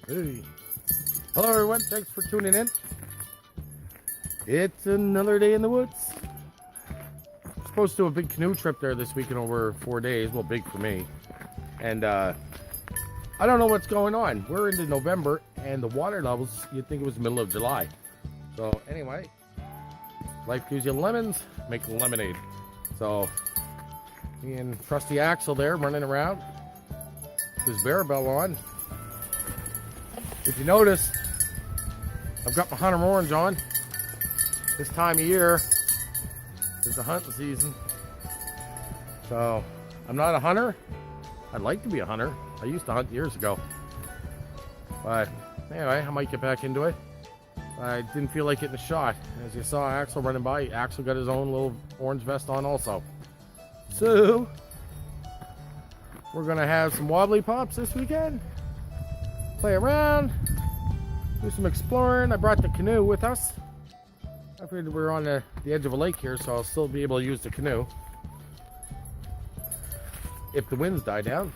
Hey. Hello everyone, thanks for tuning in. It's another day in the woods. I'm supposed to do a big canoe trip there this weekend over 4 days. Well, big for me. And I don't know what's going on. We're into November and the water levels, you'd think it was the middle of July. So anyway, life gives you lemons, make lemonade. So me and trusty Axel there running around with his bear bell on. If you notice, I've got my hunter orange on. This time of year is the hunting season. So I'm not a hunter. I'd like to be a hunter. I used to hunt years ago. But anyway, I might get back into it. I didn't feel like getting a shot. As you saw Axel running by, Axel got his own little orange vest on also. So we're gonna have some wobbly pops this weekend. Play around, do some exploring. I brought the canoe with us. I figured we're on the edge of a lake here, so I'll still be able to use the canoe if the winds die down.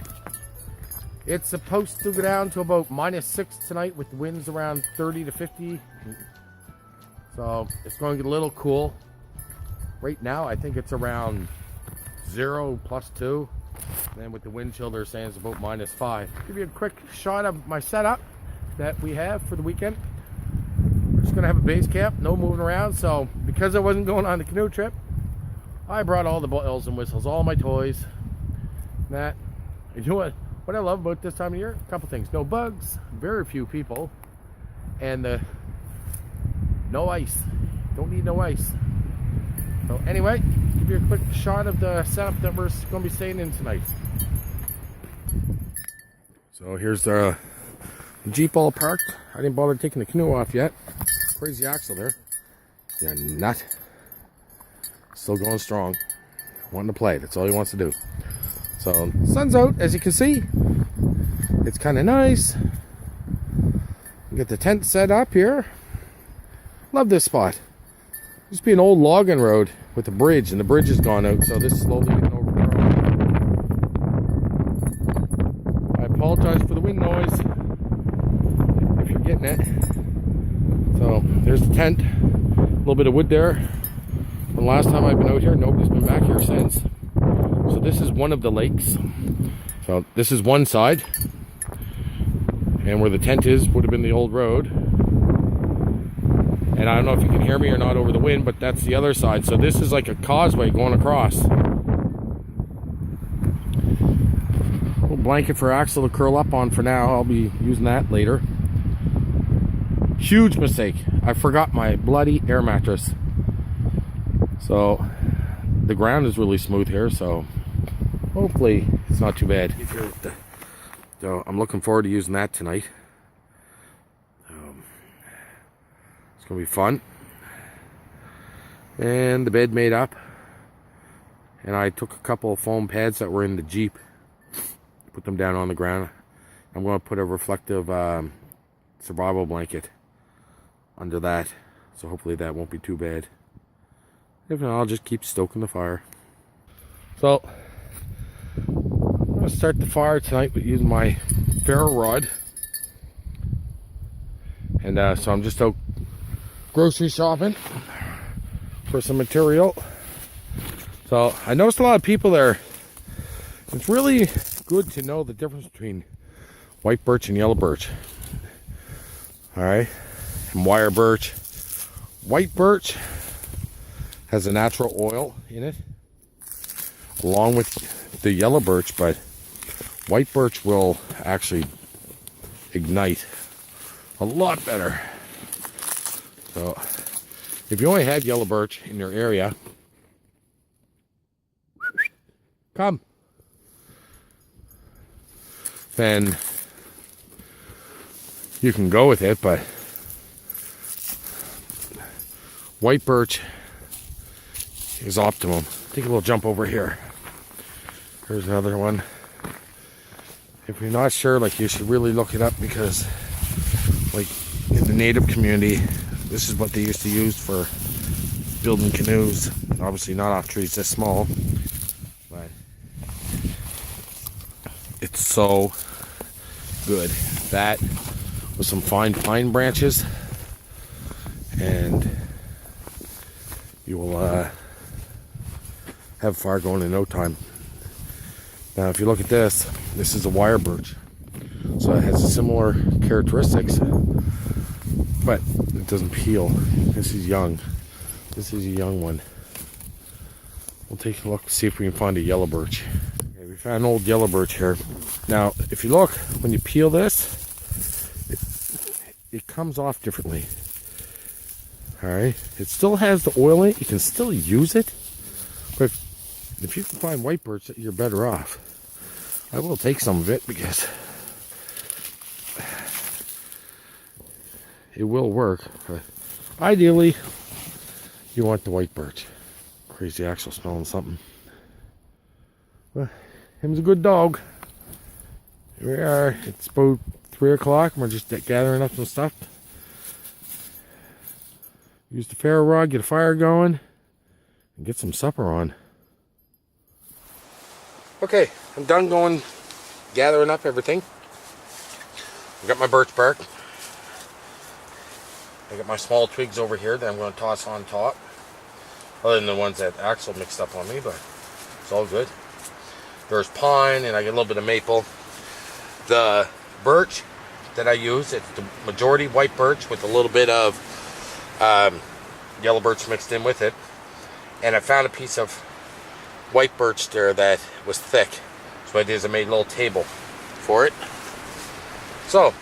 It's supposed to go down to about -6 tonight with the winds around 30 to 50. So it's going to get a little cool. Right now, I think it's around 0 +2. And then with the wind chill, they're saying it's about -5. Give you a quick shot of my setup that we have for the weekend. We're just gonna have a base camp, no moving around. So because I wasn't going on the canoe trip, I brought all the bells and whistles, all my toys. That, you know what I love about this time of year? A couple things: no bugs, very few people, and no ice. Don't need no ice. So anyway, give you a quick shot of the setup that we're going to be staying in tonight. So here's the Jeep all parked. I didn't bother taking the canoe off yet. Crazy Axel there. You're not. Still going strong. Wanting to play. That's all he wants to do. So sun's out, as you can see. It's kind of nice. Get the tent set up here. Love this spot. Used to be an old logging road with a bridge, and the bridge has gone out, so this is slowly getting overgrown. I apologize for the wind noise, if you're getting it. So there's the tent, a little bit of wood there. The last time I've been out here, nobody's been back here since. So this is one of the lakes. So this is one side, and where the tent is would have been the old road. And I don't know if you can hear me or not over the wind, but that's the other side. So this is like a causeway going across. Little blanket for Axel to curl up on for now. I'll be using that later. Huge mistake. I forgot my bloody air mattress. So the ground is really smooth here, so hopefully it's not too bad. So I'm looking forward to using that tonight. It's gonna be fun. And the bed made up, and I took a couple of foam pads that were in the Jeep, put them down on the ground. I'm going to put a reflective survival blanket under that, so hopefully that won't be too bad. If not, I'll just keep stoking the fire. So I'm going to start the fire tonight with using my ferro rod, and so I'm just out grocery shopping for some material. So I noticed a lot of people there. It's really good to know the difference between white birch and yellow birch. Alright, and wire birch. White birch has a natural oil in it along with the yellow birch, but white birch will actually ignite a lot better. So, if you only have yellow birch in your area, come, then you can go with it, but white birch is optimum. Take a little jump over here. Here's another one. If you're not sure, like, you should really look it up, because like in the native community, this is what they used to use for building canoes. Obviously not off trees this small, but it's so good. That with some fine pine branches, and you will have fire going in no time. Now if you look at this is a wire birch, so it has similar characteristics, but it doesn't peel. This is young. This is a young one. We'll take a look, see if we can find a yellow birch. Okay, we found an old yellow birch here. Now if you look, when you peel this, it comes off differently. Alright, it still has the oil in it, you can still use it, but if you can find white birch, you're better off. I will take some of it because it will work, but ideally you want the white birch. Crazy Axel smelling something. Well, him's a good dog. Here we are, it's about 3 o'clock and we're just gathering up some stuff. Use the ferro rod, get a fire going, and get some supper on. Okay, I'm done gathering up everything. I got my birch bark. I got my small twigs over here that I'm going to toss on top. Other than the ones that Axel mixed up on me, but it's all good. There's pine and I get a little bit of maple. The birch that I use, it's the majority white birch with a little bit of yellow birch mixed in with it. And I found a piece of white birch there that was thick. So what I did is I made a little table for it. So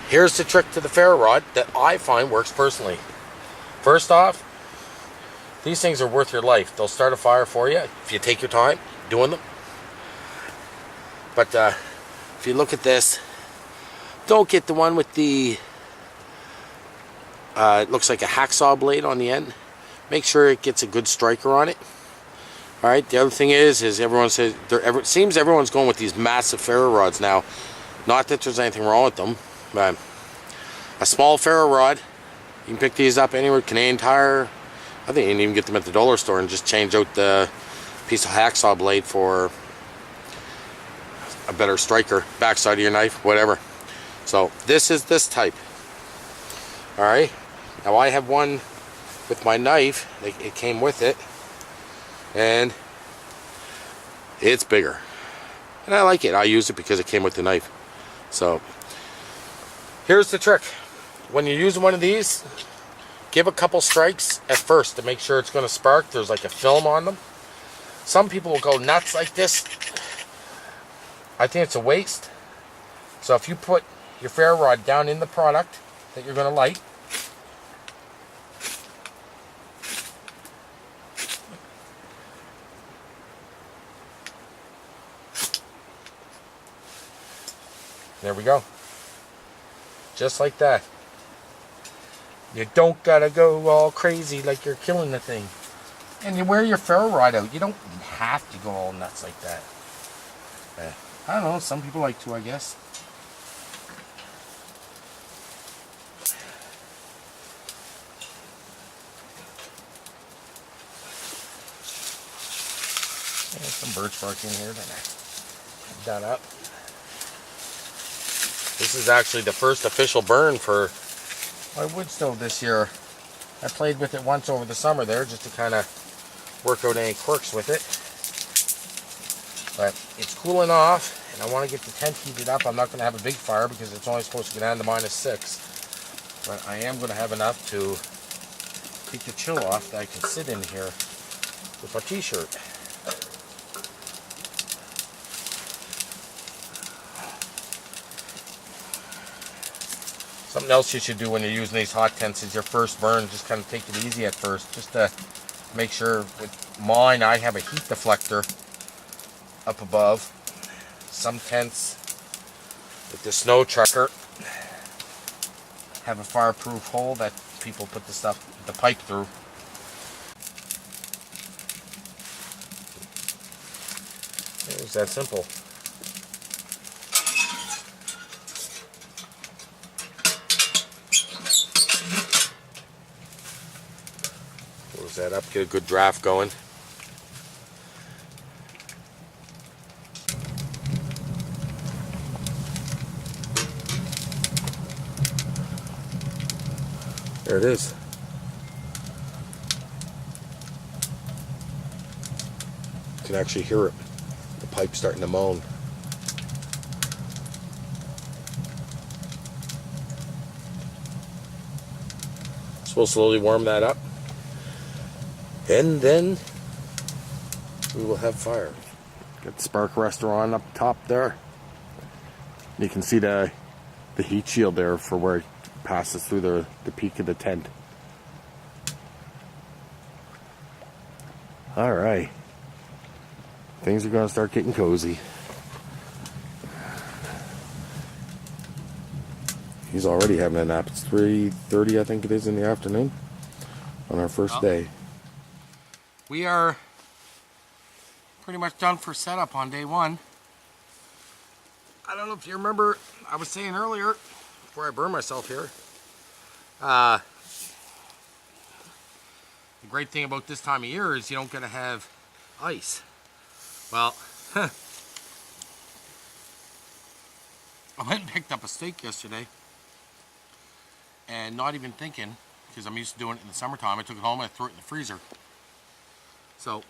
here's the trick to the ferro rod that I find works personally. First off, these things are worth your life. They'll start a fire for you if you take your time doing them. But if you look at this, don't get the one with the it looks like a hacksaw blade on the end. Make sure it gets a good striker on it. Alright, the other thing is everyone says, it seems everyone's going with these massive ferro rods now. Not that there's anything wrong with them, but a small ferro rod, you can pick these up anywhere, Canadian Tire. I think you can even get them at the dollar store and just change out the piece of hacksaw blade for a better striker, backside of your knife, whatever. So this is this type. Alright, now I have one with my knife, it came with it, and it's bigger. And I like it, I use it because it came with the knife. So, here's the trick. When you're using one of these, give a couple strikes at first to make sure it's going to spark. There's like a film on them. Some people will go nuts like this. I think it's a waste. So if you put your ferro rod down in the product that you're going to light, there we go. Just like that. You don't gotta go all crazy like you're killing the thing. And you wear your ferro rod out. You don't have to go all nuts like that. I don't know, some people like to, I guess. There's some birch bark in here that I done up. This is actually the first official burn for my wood stove this year. I played with it once over the summer there just to kind of work out any quirks with it. But it's cooling off and I want to get the tent heated up. I'm not going to have a big fire because it's only supposed to get down to -6. But I am going to have enough to keep the chill off that I can sit in here with my t-shirt. Something else you should do when you're using these hot tents is your first burn. Just kind of take it easy at first. Just to make sure with mine, I have a heat deflector up above. Some tents with the snow trucker have a fireproof hole that people put the pipe through. It's that simple. Close that up, get a good draft going. There it is. You can actually hear it. The pipe starting to moan. So we'll slowly warm that up. And then we will have fire. Got the Spark Restaurant up top there. You can see the heat shield there for where it passes through the peak of the tent. Alright. Things are going to start getting cozy. He's already having a nap. It's 3:30, I think it is, in the afternoon on our first day. We are pretty much done for setup on day one. I don't know if you remember, I was saying earlier, before I burn myself here, the great thing about this time of year is you don't get to have ice. Well, I went and picked up a steak yesterday, and not even thinking, because I'm used to doing it in the summertime, I took it home and I threw it in the freezer. So,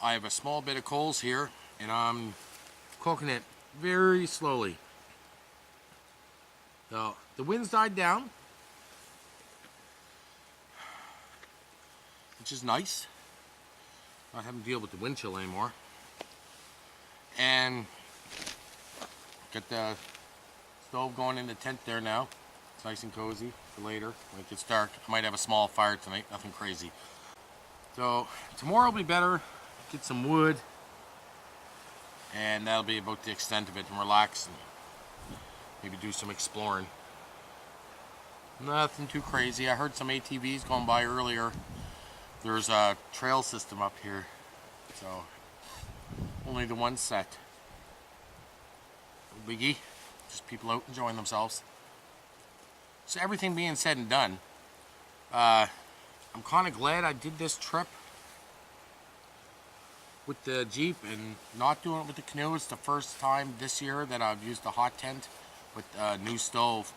I have a small bit of coals here, and I'm cooking it very slowly. So, the wind's died down, which is nice. Not having to deal with the wind chill anymore. And get the stove going in the tent there now. It's nice and cozy for later when it gets dark. I might have a small fire tonight, nothing crazy. So tomorrow will be better. Get some wood, and that'll be about the extent of it, and relax and maybe do some exploring. Nothing too crazy. I heard some ATVs going by earlier. There's a trail system up here, so only the one set. No biggie, just people out enjoying themselves. So everything being said and done, I'm kind of glad I did this trip with the Jeep and not doing it with the canoe. It's the first time this year that I've used a hot tent with a new stove.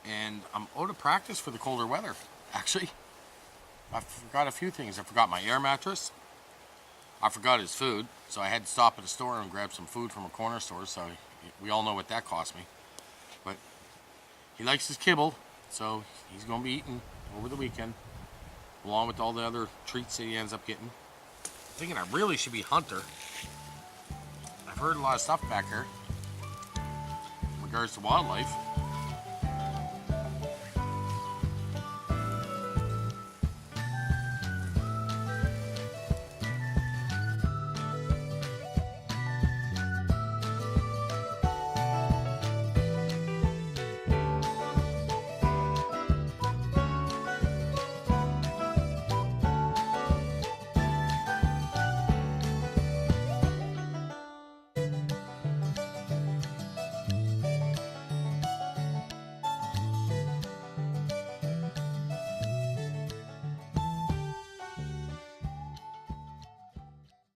And I'm out of practice for the colder weather, actually. I forgot a few things. I forgot my air mattress. I forgot his food, so I had to stop at a store and grab some food from a corner store, so we all know what that cost me. But he likes his kibble, so he's going to be eating over the weekend, along with all the other treats that he ends up getting. I'm thinking I really should be hunter. I've heard a lot of stuff back here in regards to wildlife.